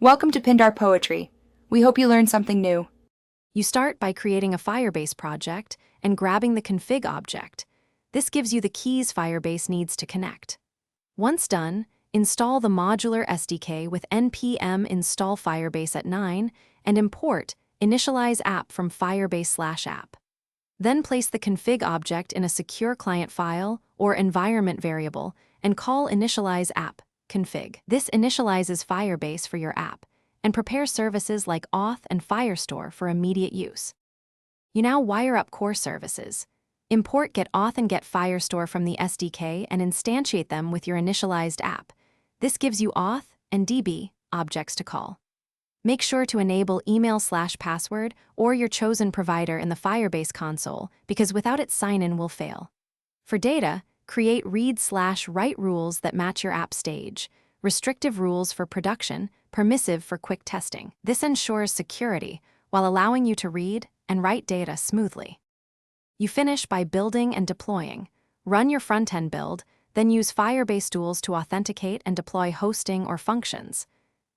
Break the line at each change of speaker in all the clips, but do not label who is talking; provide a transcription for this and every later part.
Welcome to Pindar Poetry. We hope you learned something new.
You start by creating a Firebase project and grabbing the config object. This gives you the keys Firebase needs to connect. Once done, install the modular SDK with npm install Firebase at 9 and import initialize app from Firebase/app. Then place the config object in a secure client file or environment variable and call initialize app config. This initializes Firebase for your app and prepares services like Auth and Firestore for immediate use. You now wire up core services. Import Get Auth and Get Firestore from the SDK and instantiate them with your initialized app. This gives you Auth and DB objects to call. Make sure to enable email/password or your chosen provider in the Firebase console because without it sign-in will fail. For data, create read/write rules that match your app stage, restrictive rules for production, permissive for quick testing. This ensures security while allowing you to read and write data smoothly. You finish by building and deploying. Run your front-end build, then use Firebase tools to authenticate and deploy hosting or functions.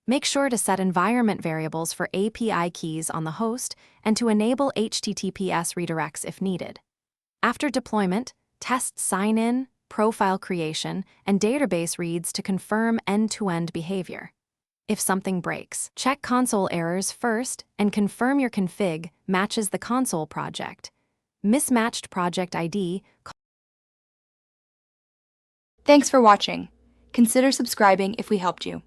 Make sure to set environment variables for API keys on the host and to enable HTTPS redirects if needed. After deployment, test sign-in, profile creation, and database reads to confirm end-to-end behavior. If something breaks, check console errors first and confirm your config matches the console project. Mismatched project ID.
Thanks for watching. Consider subscribing if we helped you.